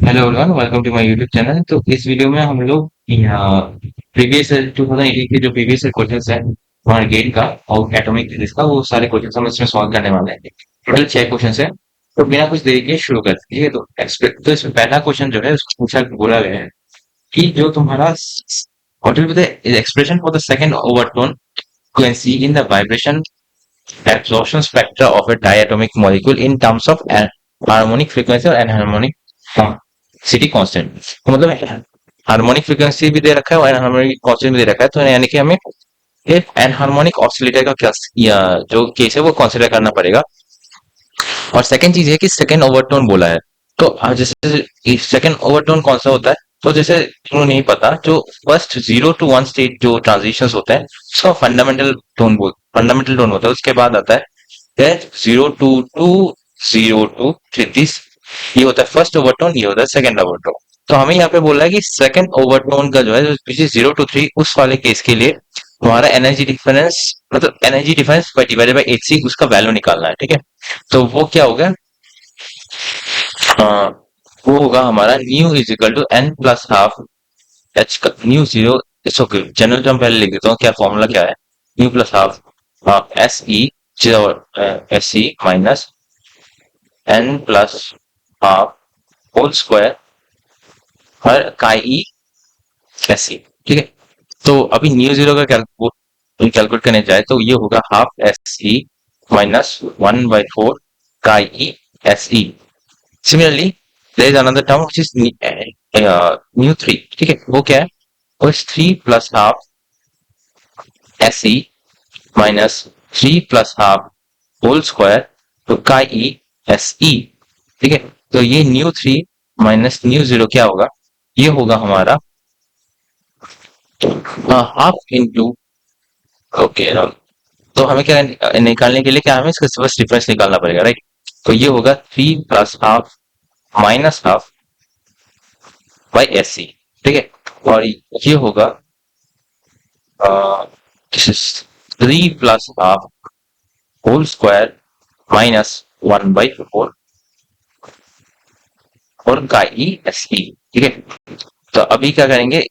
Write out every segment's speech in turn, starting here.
Hello everyone, welcome to my YouTube channel. तो इस video में हम लोग प्रीवियस 2018 के जो प्रीवियस क्वेश्चंस हैं हमारे गेट का और एटॉमिक फिजिक्स का, वो सारे क्वेश्चंस हम इसमें सॉल्व करने वाले हैं। टोटल 6 क्वेश्चंस हैं। तो बिना कुछ देरी के शुरू करते हैं। ठीक है, तो इसमें पहला क्वेश्चन जो है उसको पूछा बोला गया है कि जो तुम्हारा what will be the expression for the second overtone frequency in the vibration absorption spectra of a diatomic molecule in terms of harmonic frequency और anharmonic सिटी कांस्टेंट। तो मतलब हार्मोनिक फ्रीक्वेंसी भी दे रखा है और एनहार्मोनिक कांस्टेंट भी दे रखा है। तो यानी कि हमें एक एनहार्मोनिक ऑसिलेटर का क्या या जो केस है वो कंसीडर करना पड़ेगा। और सेकंड चीज है कि सेकंड ओवरटोन बोला है। तो जैसे सेकंड ओवरटोन कौन सा होता है, तो जैसे तुम्हें नहीं पता, जो फर्स्ट 0 to 1 स्टेट जो ट्रांजिशंस होते हैं उसका फंडामेंटल टोन होता है। उसके बाद आता है 0 to 2 0 to 3, ये होता है फर्स्ट ओवरटोन, ये होता है सेकंड ओवरटोन। तो हमें यहाँ पे बोल रहा है कि सेकंड ओवरटोन का जो है 0 to 3 उस वाले केस के लिए तुम्हारा एनर्जी डिफरेंस, मतलब energy difference divided by H उसका वैल्यू निकालना है। ठीक है, तो वो क्या होगा, हाँ, वो होगा हमारा nu is equal to N plus half H का nu zero. It's okay, general term पहले लिख देता हूँ, क्या फॉर्मूला क्या है। Nu plus half S E S E minus N plus half whole square हर काई ई एस ई। ठीक है, तो अभी न्यू जीरो का कैलकुलेट करने जाए तो ये होगा हाफ एस ई माइनस 1/4 काई E S E. Similarly, there is another term which is mu 3। ठीक है, वो क्या है, वो 3 plus half S E minus 3 plus half whole square तो का ई एस ई। ठीक है, तो ये न्यू 3 माइनस न्यू 0 क्या होगा, ये होगा हमारा हाफ इंटू, ओके। तो हमें क्या निकालने के लिए क्या, हमें इसका बस डिफरेंस निकालना पड़ेगा, राइट। तो ये होगा 3 plus half minus half by S C. ठीक है, और ये होगा 3 plus half whole square minus 1/4 और का ई एस ई। ठीक है, तो अभी क्या करेंगे,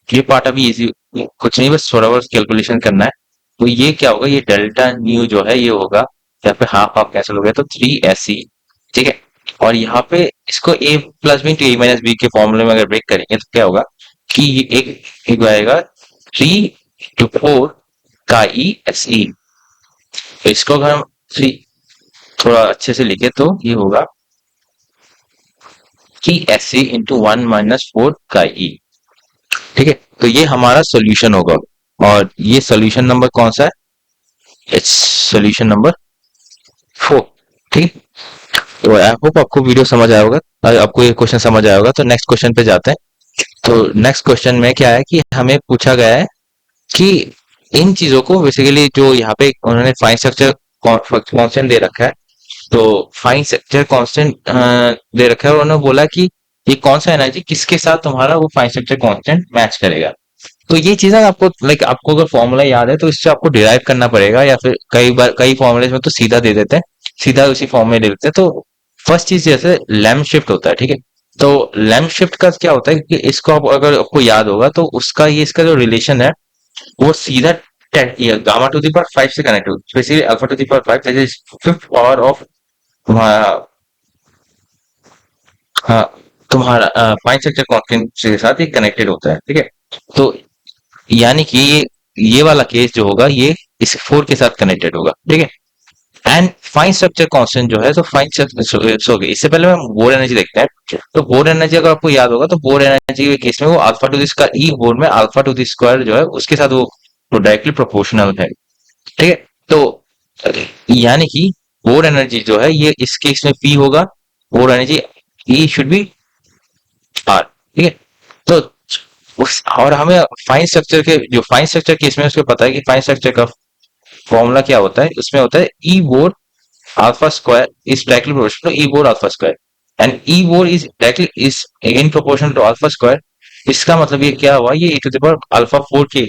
ये पार्ट अभी इजी, कुछ नहीं, बस थोड़ा बहुत कैलकुलेशन करना है। तो ये क्या होगा, ये डेल्टा न्यू जो है ये होगा, यहाँ पे हाफ हाफ कैंसिल हो गया तो 3 SE। ठीक है, और यहाँ पे इसको a plus B to a minus B के फॉर्मूले में अगर ब्रेक करेंगे तो क्या होगा कि ये एक आएगा 3 to 4 का ई एस ई। तो इसको अगर हम 3 थोड़ा अच्छे से लिखे तो ये होगा कि एस सी इंटू 1 - 4 का ई। ठीक है, तो ये हमारा सॉल्यूशन होगा। और ये सॉल्यूशन नंबर कौन सा है, इट्स सॉल्यूशन नंबर 4। ठीक है, तो आई होप आपको वीडियो समझ आया होगा, आपको ये क्वेश्चन समझ आया होगा। तो नेक्स्ट क्वेश्चन पे जाते हैं। तो नेक्स्ट क्वेश्चन में क्या है कि हमें पूछा गया है कि इन चीजों को बेसिकली जो यहाँ पे उन्होंने फाइन स्ट्रक्चर कांस्टेंट दे रखा है, तो फाइन स्ट्रक्चर कांस्टेंट दे रखा है और उन्होंने बोला कि ये कौन सा एनर्जी किसके साथ तुम्हारा वो फाइन स्ट्रक्चर कांस्टेंट मैच करेगा। तो ये चीजें आपको लाइक आपको अगर फॉर्मूला याद है तो इससे आपको डिराइव करना पड़ेगा, या फिर कई बार कई फॉर्मूले में तो सीधा दे देते हैं, सीधा उसी फॉर्म में दे देते हैं। तो फर्स्ट चीज जैसे लैम्प शिफ्ट होता है। ठीक है, तो लैम्प शिफ्ट का क्या होता है कि इसको आप अगर आपको याद होगा तो उसका ये इसका जो रिलेशन है वो सीधा गामा टू द पावर 5 से कनेक्ट हो, specially alpha two the power 5 that is fifth power of हाँ तुम्हारा फाइन स्ट्रक्चर कांस्टेंट के साथ ये कनेक्टेड होता है। ठीक है, तो यानी कि ये वाला केस जो होगा ये इस 4 के साथ कनेक्टेड होगा। ठीक है, एंड फाइन स्ट्रक्चर कांस्टेंट जो है, तो फाइन स्ट्रक्चर इससे पहले हम बोर एनर्जी देखते हैं। तो बोर एनर्जी अगर आपको याद होगा तो बोर एनर्जी के केस में वो alpha two the square E bore में अल्फा टू द स्क्वायर जो है उसके साथ वो डायरेक्टली प्रोपोर्शनल है। ठीक है, तो यानी कि बोर एनर्जी जो है ये इस केस में पी होगा, Bohr energy E should be R. ठीक है, तो उस और हमें फाइन स्ट्रक्चर के जो फाइन स्ट्रक्चर केस में उसको पता है कि फाइन स्ट्रक्चर का फॉर्मूला क्या होता है, उसमें होता है ई bore alpha square is directly proportional to E board alpha square and E board is in proportional to alpha square। इसका मतलब ये क्या हुआ, ये e to the power alpha 4 के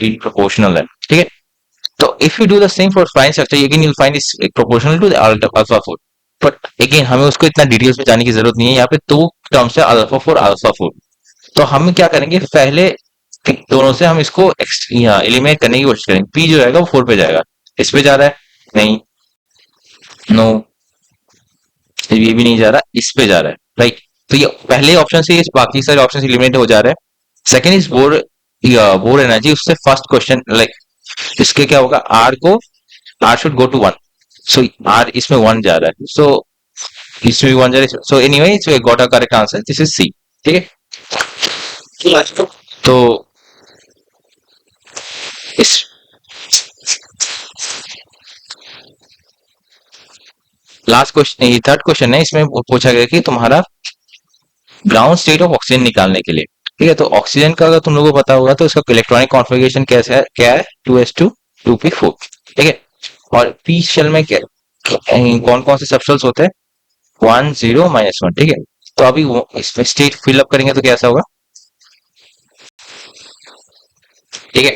इन प्रोपोर्शनल है। ठीक है, तो if you do the same for fine structure again you find is proportional to the alpha four, but again हमें उसको इतना डिटेल्स में जाने की जरूरत नहीं है। यहाँ पे दो टर्म्स है अल्फा फोर अल्फा फोर, तो हम क्या करेंगे पहले दोनों से हम इसको एलिमिनेट करने की कोशिश करेंगे। पी जो रहेगा वो फोर पे जाएगा, इस पे जा रहा है नहीं, नो ये भी नहीं जा रहा, इस पे जा रहा है राइट। तो ये पहले ऑप्शन से बाकी सारे ऑप्शन एलिमिनेट हो जा रहे हैं। Second is Bohr Bohr energy, उससे फर्स्ट क्वेश्चन लाइक इसके क्या होगा, आर को R should go to one, so R इसमें वन जा रहा है, सो इसमें भी वन जा रहा है, so anyway so got a correct answer, this is C. ठीक है, तो इस लास्ट क्वेश्चन, ये थर्ड क्वेश्चन है, इसमें पूछा गया कि तुम्हारा ग्राउंड स्टेट ऑफ ऑक्सीजन निकालने के लिए। ठीक है, तो ऑक्सीजन का अगर तुम लोगों को पता होगा तो इसका इलेक्ट्रॉनिक कॉन्फ़िगरेशन कैसा है, क्या है 2s2 2p4। ठीक है, और पी शेल में क्या कौन कौन से सबशेल्स होते हैं 1 0 -1। ठीक है, तो अभी इसमें स्टेट फिलअप करेंगे तो कैसा होगा। ठीक है,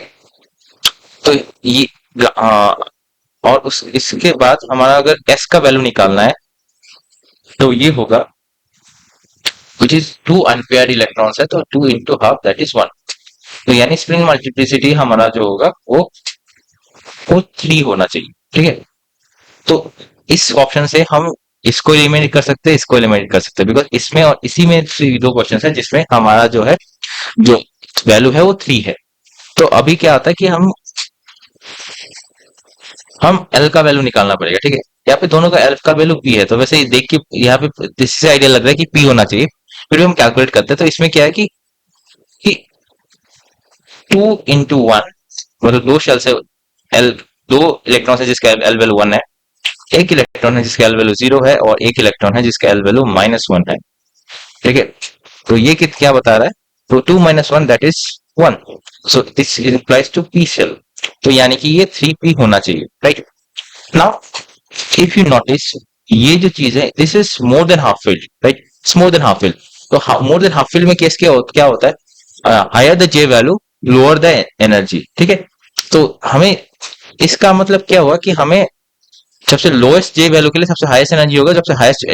तो ये और उस इसके बाद हमारा अगर एस का वैल्यू निकालना है तो ये होगा विच इज 2 अनपेयर्ड इलेक्ट्रॉन्स है, तो 2 इंटू हाफ दैट इज 1। तो यानी स्प्रिंग मल्टीप्लिसिटी हमारा जो होगा वो 3 होना चाहिए। ठीक है, तो इस ऑप्शन से हम इसको एलिमिनेट कर सकते हैं, इसको एलिमिनेट कर सकते हैं, बिकॉज इसमें और इसी में दो क्वेश्चन है जिसमें हमारा जो है जो वैल्यू है वो 3 है। तो अभी क्या आता है कि हम एल का वैल्यू निकालना पड़ेगा। ठीक है, यहाँ पे दोनों का एल का वैल्यू पी है, तो वैसे देख के यहाँ पे इससे आइडिया लग रहा है कि पी होना चाहिए, फिर भी हम कैलकुलेट करते हैं। तो इसमें क्या है कि 2 इंटू वन, मतलब दो शेल से एल, दो इलेक्ट्रॉन है जिसका एल वैल्यू 1 है, एक इलेक्ट्रॉन है जिसका एल वैल्यू 0 है, और एक इलेक्ट्रॉन है जिसका एल वैल्यू -1 है। ठीक है, तो ये क्या बता रहा है, तो 2 - 1 that is 1, so this implies two p shell, तो यानी कि ये 3p होना चाहिए right. Now if you notice ये जो चीज है this is more than half filled right, it's more than half filled. तो मोर देन हाफ फिल्ड में केस क्या होता है, higher the J value lower the energy. ठीक है, तो हमें इसका मतलब क्या हुआ कि हमें सबसे लोएस्ट जे वैल्यू के लिए सबसे हाईएस्ट एनर्जी होगा, सबसे हाईएस्ट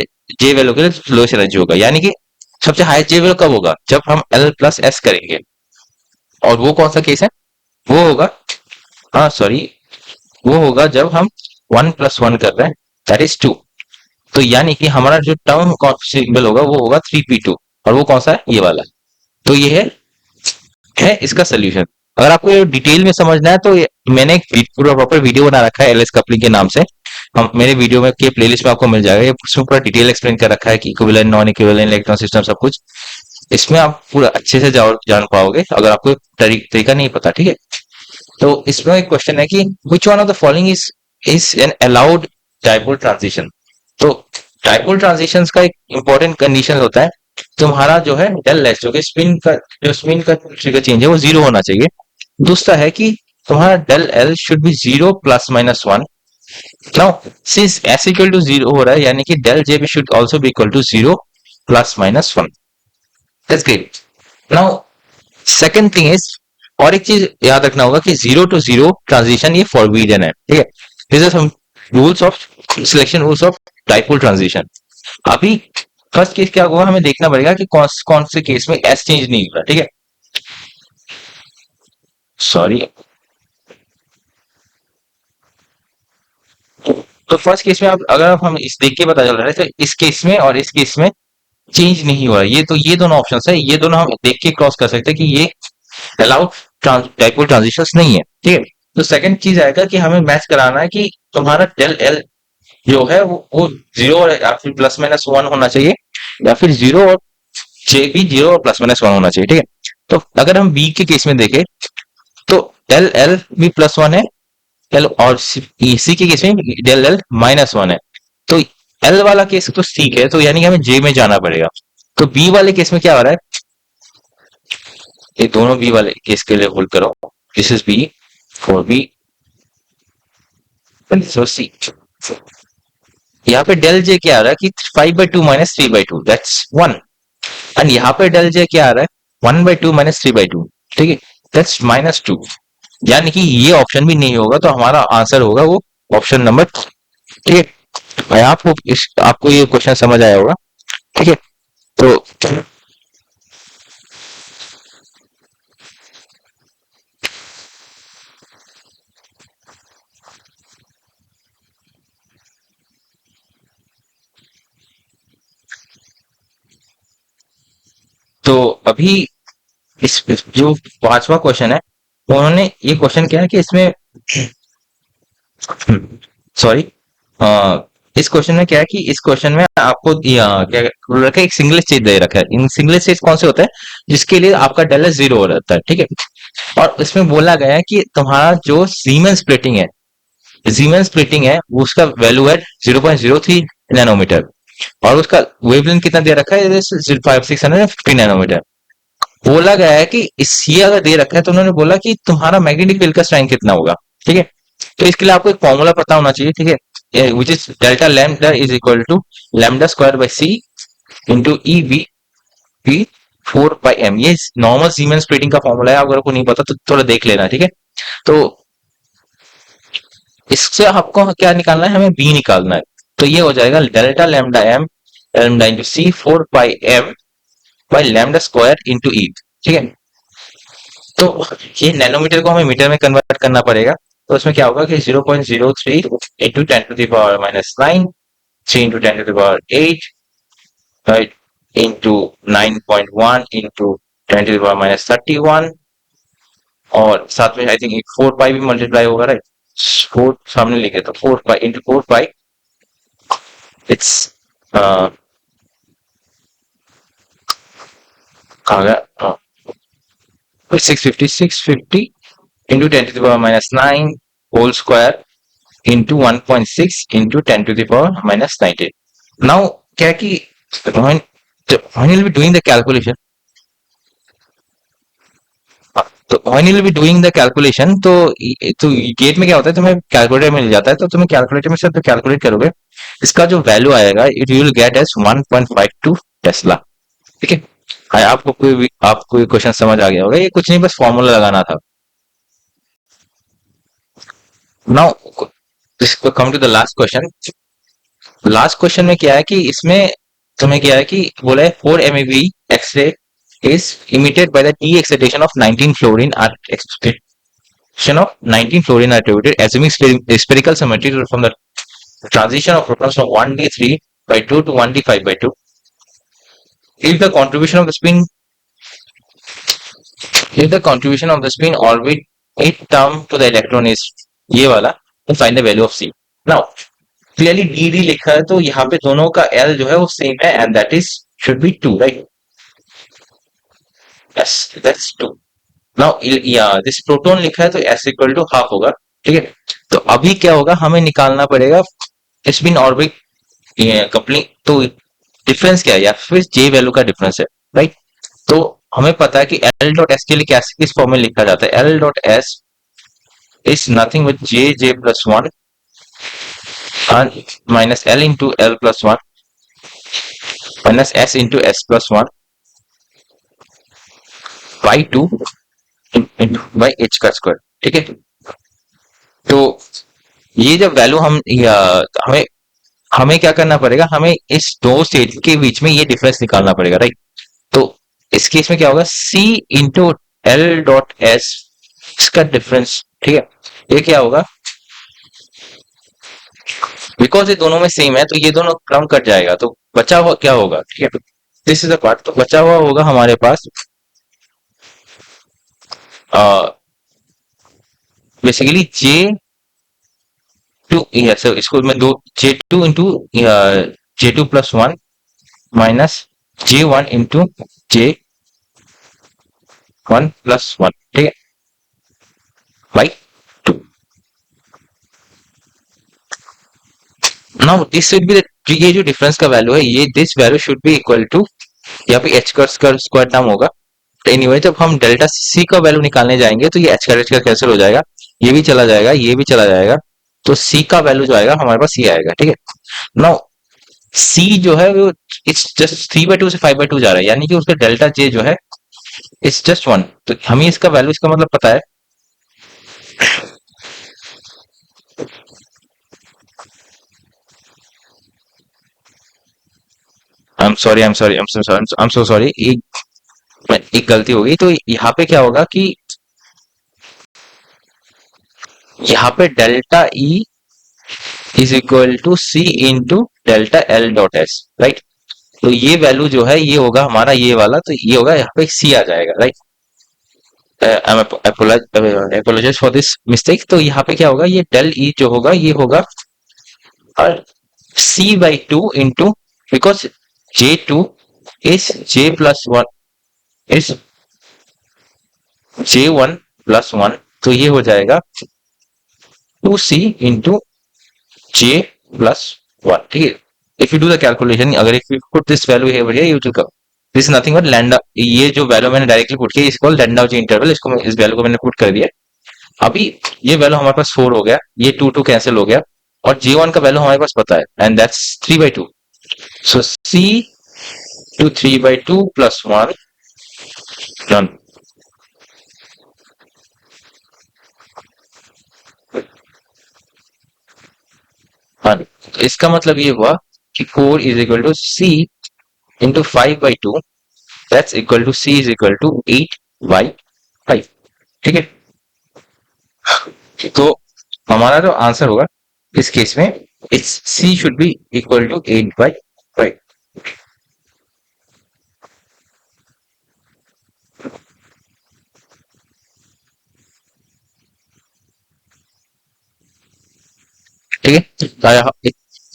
जे वैल्यू के लिए लोएस्ट एनर्जी होगा, यानी कि सबसे हाईएस्ट जे वैल्यू कब होगा, जब हम एल प्लस एस करेंगे। और वो कौन सा केस है, वो होगा, हाँ सॉरी, वो होगा जब हम 1 + 1 कर रहे हैं दैट इज 2। तो यानी कि हमारा जो टर्म सिंबल होगा वो होगा 3p2, और वो कौन सा है, ये वाला। तो ये है इसका सोल्यूशन। अगर आपको ये डिटेल में समझना है तो मैंने एक पूरा प्रॉपर वीडियो बना रखा है एलएस कपलिंग के नाम से, हम मेरे वीडियो में के प्लेलिस्ट में आपको मिल जाएगा, ये उसमें पूरा डिटेल एक्सप्लेन कर रखा है कि equivalent non equivalent electron system सब कुछ, इसमें आप पूरा अच्छे से जान पाओगे अगर आपको तरीका नहीं पता। ठीक है, तो इसमें एक क्वेश्चन है कि which one of the following is an allowed dipole transition. तो डाइपोल ट्रांजिशन का एक इंपॉर्टेंट कंडीशन होता है, तुम्हारा जो है डेल एच जो कि स्पिन का ट्रिगर चेंज है वो 0 होना चाहिए। दूसरा है कि तुम्हारा del L should be 0 ± 1। Now since s equal to 0 हो रहा है यानी कि डेल जे भी should also be equal to 0 ± 1। That's great. Now second thing is, और एक चीज याद रखना होगा कि 0 to 0 ट्रांजिशन ये फॉरबिडन है। ठीक है, this is some rules of selection, rules of dipole transition. अभी फर्स्ट केस क्या होगा हमें देखना पड़ेगा कि कौन से केस में एस चेंज नहीं हुआ। ठीक है, सॉरी, तो फर्स्ट केस में आप अगर हम इस देख के पता चल रहा है तो इस केस में और इस केस में चेंज नहीं हुआ, ये दोनों ऑप्शंस है, ये दोनों हम देख के क्रॉस कर सकते हैं कि ये अलाउड डाइपोल ट्रांजिशंस नहीं है। ठीक है, तो सेकंड चीज आएगा कि हमें मैच कराना है कि तुम्हारा डेल एल जो है वो 0 और या फिर ±1 होना चाहिए, या फिर 0 और जे भी 0 और ±1 होना चाहिए। ठीक है, तो अगर हम बी के केस में देखें तो डेल एल भी +1 है, एल और सी के केस में डेल एल -1 है, तो एल वाला केस तो ठीक है, तो यानी कि हमें जे में जाना पड़ेगा। तो बी वाले केस में क्या हो रहा है, ये दोनों बी वाले केस के लिए होल्ड करो, this is B for B, C. यहाँ पे डेल जे क्या आ रहा है कि 5/2 - 3/2 दैट्स 1, एंड यहाँ पे डेल जे क्या आ रहा है 1/2 - 3/2। ठीक है, दैट्स -2। यानी कि ये ऑप्शन भी नहीं होगा, तो हमारा आंसर होगा वो ऑप्शन नंबर। ठीक है भाई, आपको ये क्वेश्चन समझ आया होगा। ठीक है, तो तो अभी इस जो पांचवा क्वेश्चन है, उन्होंने ये क्वेश्चन किया है कि इसमें सॉरी, इस क्वेश्चन में क्या है कि इस क्वेश्चन में आपको क्या बोल रखा है, एक सिंगल स्टेज दे रखा है। इन सिंगल स्टेज कौन से होते हैं, जिसके लिए आपका डेल जीरो हो जाता है। ठीक है, और इसमें बोला गया है कि तुम्हारा जो सीमेंस स्प्लिटिंग है, सीमेंस स्प्लिटिंग है, वो उसका वैल्यू है 0.03 नैनोमीटर, और उसका वेवलेंथ कितना दे रखा है, 5650 नैनोमीटर। बोला गया है कि इस ये अगर दे रखा है, तो उन्होंने बोला कि तुम्हारा मैग्नेटिक फील्ड का स्ट्रेंथ कितना होगा। ठीक है, तो इसके लिए आपको एक फॉर्मूला पता होना चाहिए। ठीक है, which is delta lambda is equal to lambda square by C into E V P 4 pi M. ये नॉर्मल सीमेंस स्प्लिटिंग का फॉर्मूला है, अगर आपको नहीं पता तो थोड़ा देख लेना। ठीक है, तो इससे आपको क्या निकालना है, हमें बी निकालना है। तो ये हो जाएगा delta lambda M lambda into C 4 pi M by lambda square into E. ठीक है, तो ये नैनोमीटर को हमें मीटर में कन्वर्ट करना पड़ेगा। तो उसमें क्या होगा कि 0.03 into 10⁻⁹ 3 into 10⁸ right, into 9.1 into 10⁻⁻31, और साथ में आई थिंक एक 4 पाई भी मल्टीप्लाई होगा, राइट। 4 सामने लिखे तो 4 पाई इंटू 4 पाई, इट्स आ गया 650 into 10⁻⁹ whole square into 1.6 into 10⁻⁻19। Now क्या है कि when when you'll be doing the calculation, तो when you'll be doing the calculation, तो गेट में क्या होता है, तुम्हें कैलकुलेटर मिल जाता है, तो तुम्हें कैलकुलेटर में से तो कैलकुलेट करोगे, इसका जो वैल्यू आएगा it will get as 1.52 tesla. ठीक है, आपको ये क्वेश्चन समझ आ गया होगा, ये कुछ नहीं, बस फॉर्मूला लगाना था। Now come to the last question. Last question में क्या है कि इसमें तुम्हें क्या है कि बोला है 4 MeV X ray is emitted by the T excitation of 19 fluorine at excitation of 19 fluorine attributed assuming spherical symmetry from the transition of protons from 1d3 by 2 to 1d5 by 2. If the contribution of the spin orbit it term to the electron is ये वाला, तो find the value of C. Now clearly D D लिखा है, तो यहाँ पे दोनों का एल जो है वो सेम है, and that is should be 2, right. Yes, that's 2। Now या दिस प्रोटॉन लिखा है, तो एस इक्वल टू हाफ होगा। ठीक है, तो अभी क्या होगा, हमें निकालना पड़ेगा स्पिन ऑर्बिट कपलिंग। तो डिफरेंस क्या है, या फिर जे वैल्यू का डिफरेंस है, राइट। तो हमें पता है कि एल डॉट एस के लिए कैसे किस फॉर्म में लिखा जाता है, L dot S is nothing with J J plus one minus L into L plus one minus S into S plus one by 2 by H का स्क्वायर। ठीक है, तो ये जब वैल्यू हमें हमें क्या करना पड़ेगा, हमें इस दो स्टेट के बीच में ये डिफरेंस निकालना पड़ेगा, राइट। तो इस केस में क्या होगा, सी इंटू एल डॉट एस, इसका डिफरेंस। ठीक है, ये क्या होगा, बिकॉज ये दोनों में सेम है, तो ये दोनों क्रम कट जाएगा, तो बचा हुआ क्या होगा। ठीक है, दिस इज द पार्ट, तो बचा हुआ होगा हमारे पास बेसिकली जे टू, सर इसको मैं दो J2 into J2 plus one minus J1 into J1 plus one. ठीक है, by 2। Now this should be, ये जो डिफरेंस का वैल्यू है, ये this value should be equal to, यहाँ पे एच का स्क्वायर टर्म होगा। एनीवे जब हम डेल्टा सी का वैल्यू निकालने जाएंगे, तो ये एच का कैंसिल हो जाएगा, ये भी चला जाएगा, ये भी चला जाएगा, तो सी का वैल्यू जो आएगा हमारे पास ये आएगा। ठीक है, नाउ सी जो है वो इट्स जस्ट 3/2 से 5/2 जा रहा है, यानी कि उसका डेल्टा जे जो है इट्स जस्ट 1। तो हमें इसका वैल्यू, इसका मतलब पता है, आई एम सो सॉरी, एक गलती हो गई। तो यहाँ पे क्या होगा कि यहाँ पे delta E is equal to C into delta L dot S, right. तो ये वैल्यू जो है ये होगा हमारा ये वाला, तो ये होगा यहाँ पे सी आ जाएगा, right. Apologise for this mistake. तो यहाँ पे क्या होगा, ये डेल ई जो होगा ये होगा C by two into, because J two is J plus one, is J one plus one, तो ये हो जाएगा two C into J plus one, ठीक है। If you do the calculation, अगर if you put this value here you will come, this nothing but lambda, ये जो value मैंने डायरेक्टली पुट किया इसको लैंडा जी इंटरवल, इसको इस वैल्यू को मैंने पुट कर दिया। अभी ये वैल्यू हमारे पास 4 हो गया, ये 2 कैंसिल हो गया, और J1 का वैल्यू हमारे पास पता है, and that's 3/2। So C to 3/2 plus 1 done. हाँ, तो इसका मतलब ये हुआ कि 4 is equal to C into 5/2, that's equal to C is equal to 8/5, ठीक है। तो हमारा जो आंसर होगा इस केस में, it's C should be equal to 8/5। ठीक है।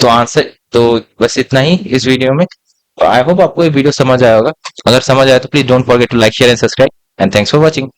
तो आंसर तो बस इतना ही इस वीडियो में। तो आई होप आपको ये वीडियो समझ आया होगा। अगर समझ आया तो please don't forget to like share and subscribe, and thanks for watching.